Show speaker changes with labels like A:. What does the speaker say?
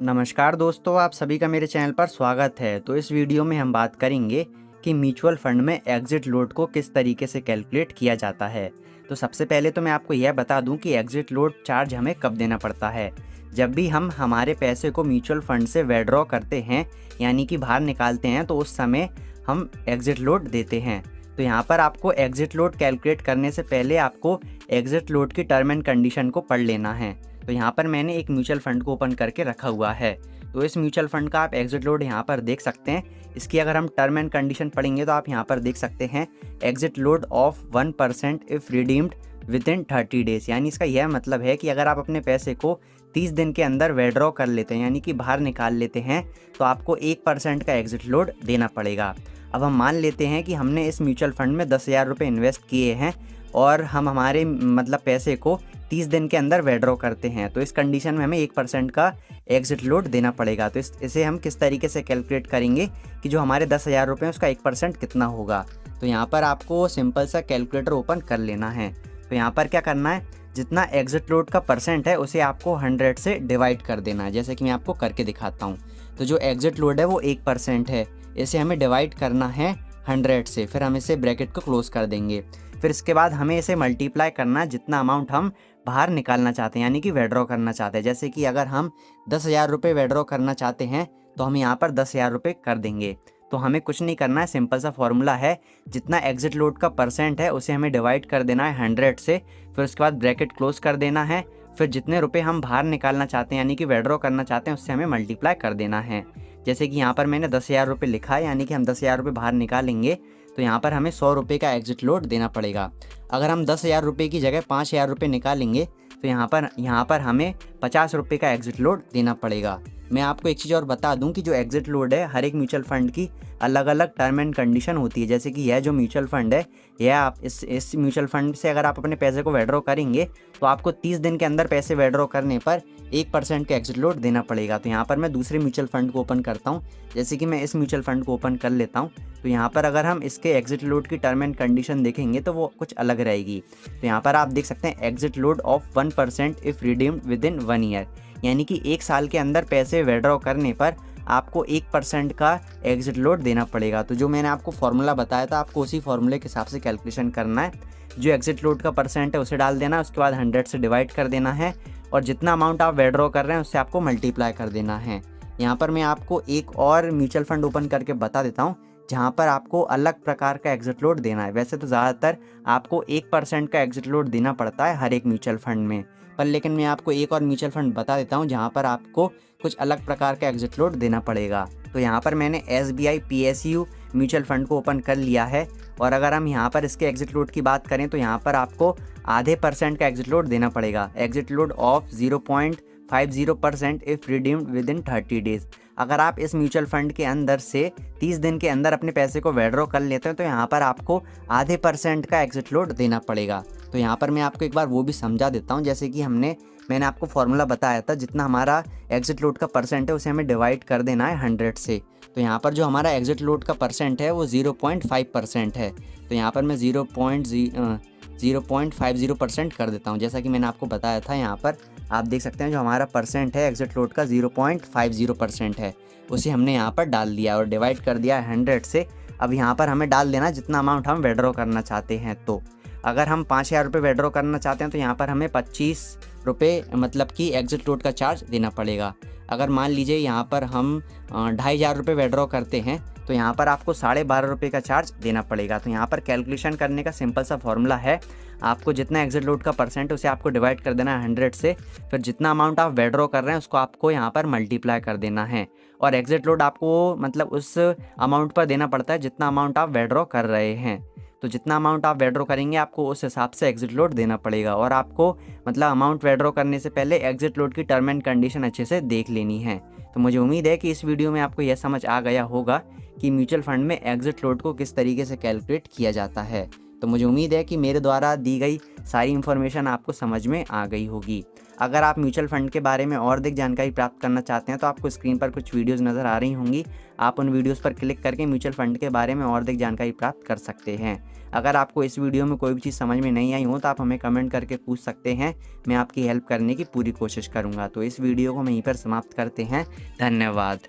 A: नमस्कार दोस्तों, आप सभी का मेरे चैनल पर स्वागत है। तो इस वीडियो में हम बात करेंगे कि म्यूचुअल फंड में एग्जिट लोड को किस तरीके से कैलकुलेट किया जाता है। तो सबसे पहले तो मैं आपको यह बता दूं कि एग्जिट लोड चार्ज हमें कब देना पड़ता है। जब भी हम हमारे पैसे को म्यूचुअल फंड से विड्रॉ करते हैं, यानी कि बाहर निकालते हैं, तो उस समय हम एग्जिट लोड देते हैं। तो यहाँ पर आपको एग्जिट लोड कैलकुलेट करने से पहले आपको एग्जिट लोड की टर्म एंड कंडीशन को पढ़ लेना है। तो यहाँ पर मैंने एक म्यूचुअल फंड को ओपन करके रखा हुआ है। तो इस म्यूचुअल फंड का आप एग्जिट लोड यहाँ पर देख सकते हैं। इसकी अगर हम टर्म एंड कंडीशन पढ़ेंगे तो आप यहाँ पर देख सकते हैं exit load of 1% if redeemed with in 30 days. यानी इसका यह मतलब है कि अगर आप अपने पैसे को 30 दिन के अंदर विड्रॉ कर लेते हैं, यानी कि बाहर निकाल लेते हैं, तो आपको 1% का एग्जिट लोड देना पड़ेगा। अब हम मान लेते हैं कि हमने इस म्यूचुअल फंड में 10,000 रुपये इन्वेस्ट किए हैं और हम हमारे पैसे को 30 दिन के अंदर विड्रॉ करते हैं, तो इस कंडीशन में हमें 1% का एग्जिट लोड देना पड़ेगा। तो इसे हम किस तरीके से कैलकुलेट करेंगे कि जो हमारे 10,000 रुपये हैं उसका 1% कितना होगा। तो यहाँ पर आपको सिंपल सा कैलकुलेटर ओपन कर लेना है। तो यहाँ पर क्या करना है, जितना एग्जिट लोड का परसेंट है उसे आपको 100 से डिवाइड कर देना है, जैसे कि मैं आपको करके दिखाता हूँ। तो जो एग्जिट लोड है वो 1% है, इसे हमें डिवाइड करना है 100 से, फिर हम इसे ब्रैकेट को क्लोज कर देंगे। फिर इसके बाद हमें इसे मल्टीप्लाई करना है जितना अमाउंट हम बाहर निकालना चाहते हैं, यानी कि विड्रॉ करना चाहते हैं। जैसे कि अगर हम 10,000 रुपये विड्रॉ करना चाहते हैं तो हम यहाँ पर 10,000 रुपये कर देंगे। तो हमें कुछ नहीं करना है, सिंपल सा फॉर्मूला है, जितना एग्जिट लोड का परसेंट है उसे हमें डिवाइड कर देना है 100 से, फिर उसके बाद ब्रैकेट क्लोज कर देना है। फिर जितने रुपए हम बाहर निकालना चाहते हैं, यानी कि विड्रॉ करना चाहते हैं, उससे हमें मल्टीप्लाई कर देना है। जैसे कि यहाँ पर मैंने 10,000 रुपये लिखा है, यानी कि हम 10,000 रुपये बाहर निकालेंगे तो यहाँ पर हमें 100 रुपये का एग्जिट लोड देना पड़ेगा। अगर हम 10,000 रुपये की जगह 5,000 रुपये निकालेंगे तो यहाँ पर हमें 50 रुपये का एग्जिट लोड देना पड़ेगा। मैं आपको एक चीज़ और बता दूं कि जो एग्जिट लोड है, हर एक म्यूचुअल फंड की अलग अलग टर्म एंड कंडीशन होती है। जैसे कि यह जो म्यूचुअल फंड है, यह आप इस म्यूचुअल फंड से अगर आप अपने पैसे को विड्रॉ करेंगे तो आपको 30 दिन के अंदर पैसे विड्रॉ करने पर 1% का एग्जिट लोड देना पड़ेगा। तो यहाँ पर मैं दूसरे म्यूचुअल फंड को ओपन करता हूँ। जैसे कि मैं इस म्यूचुअल फंड को ओपन कर लेता हूँ। तो यहाँ पर अगर हम इसके एग्जिट लोड की टर्म एंड कंडीशन देखेंगे तो वो कुछ अलग रहेगी। तो यहाँ पर आप देख सकते हैं exit load of 1% if redeemed with in 1 year, यानी कि 1 साल के अंदर पैसे विड्रॉ करने पर आपको 1% का एग्जिट लोड देना पड़ेगा। तो जो मैंने आपको फॉर्मूला बताया था, आपको उसी फॉर्मूले के हिसाब से कैलकुलेशन करना है। जो एग्जिट लोड का परसेंट है उसे डाल देना है, उसके बाद 100 से डिवाइड कर देना है और जितना अमाउंट आप विड्रॉ कर रहे हैं उससे आपको मल्टीप्लाई कर देना है। यहाँ पर मैं आपको एक और म्यूचुअल फंड ओपन करके बता देता हूँ जहाँ पर आपको अलग प्रकार का एग्जिट लोड देना है। वैसे तो ज़्यादातर आपको 1% का एग्जिट लोड देना पड़ता है हर एक म्यूचुअल फंड में, पर लेकिन मैं आपको एक और म्यूचुअल फंड बता देता हूँ जहाँ पर आपको कुछ अलग प्रकार का एग्जिट लोड देना पड़ेगा। तो यहाँ पर मैंने SBI PSU म्यूचुअल फंड को ओपन कर लिया है और अगर हम यहाँ पर इसके एग्जिट लोड की बात करें तो यहाँ पर आपको आधे % का एग्जिट लोड देना पड़ेगा। Exit load of 0.50% if redeemed with in 30 days. अगर आप इस म्यूचुअल फंड के अंदर से 30 दिन के अंदर अपने पैसे को विड्रॉ कर लेते हैं तो यहाँ पर आपको आधे % का एग्जिट लोड देना पड़ेगा। तो यहाँ पर मैं आपको एक बार वो भी समझा देता हूँ। जैसे कि मैंने आपको फॉर्मूला बताया था, जितना हमारा एग्जिट लोड का परसेंट है उसे हमें डिवाइड कर देना है 100 से। तो यहाँ पर जो हमारा एग्जिट लोड का परसेंट है वो 0.5% है। तो यहाँ पर मैं 0.50% कर देता हूँ। जैसा कि मैंने आपको बताया था, यहाँ पर आप देख सकते हैं जो हमारा परसेंट है एग्जिट लोड का 0.50% है, उसे हमने यहाँ पर डाल दिया और डिवाइड कर दिया 100 से। अब यहाँ पर हमें डाल देना जितना अमाउंट हम विड्रॉ करना चाहते हैं। तो अगर हम 5,000 रुपये विड्रॉ करना चाहते हैं तो यहाँ पर हमें 25 रुपये मतलब कि एग्जिट लोड का चार्ज देना पड़ेगा। अगर मान लीजिए यहाँ पर हम 2,500 रुपये विड्रॉ करते हैं तो यहाँ पर आपको 12.5 रुपये का चार्ज देना पड़ेगा। तो यहाँ पर कैलकुलेशन करने का सिंपल सा फॉर्मूला है, आपको जितना एग्जिट लोड का परसेंट है उसे आपको डिवाइड कर देना है 100 से, फिर जितना अमाउंट आप विड्रॉ कर रहे हैं उसको आपको यहाँ पर मल्टीप्लाई कर देना है और एग्जिट लोड आपको मतलब उस अमाउंट पर देना पड़ता है जितना अमाउंट आप विड्रॉ कर रहे हैं। तो जितना अमाउंट आप विड्रॉ करेंगे आपको उस हिसाब से एग्जिट लोड देना पड़ेगा और आपको मतलब अमाउंट विड्रॉ करने से पहले एग्जिट लोड की टर्म एंड कंडीशन अच्छे से देख लेनी है। तो मुझे उम्मीद है कि इस वीडियो में आपको यह समझ आ गया होगा कि म्यूचुअल फंड में एग्जिट लोड को किस तरीके से कैलकुलेट किया जाता है। तो मुझे उम्मीद है कि मेरे द्वारा दी गई सारी इन्फॉर्मेशन आपको समझ में आ गई होगी। अगर आप म्यूचुअल फ़ंड के बारे में और अधिक जानकारी प्राप्त करना चाहते हैं तो आपको स्क्रीन पर कुछ वीडियोज़ नज़र आ रही होंगी। आप उन वीडियोज़ पर क्लिक करके म्यूचुअल फ़ंड के बारे में और अधिक जानकारी प्राप्त कर सकते हैं। अगर आपको इस वीडियो में कोई भी चीज़ समझ में नहीं आई हो तो आप हमें कमेंट करके पूछ सकते हैं। मैं आपकी हेल्प करने की पूरी कोशिश करूँगा। तो इस वीडियो को हम यहीं पर समाप्त करते हैं। धन्यवाद।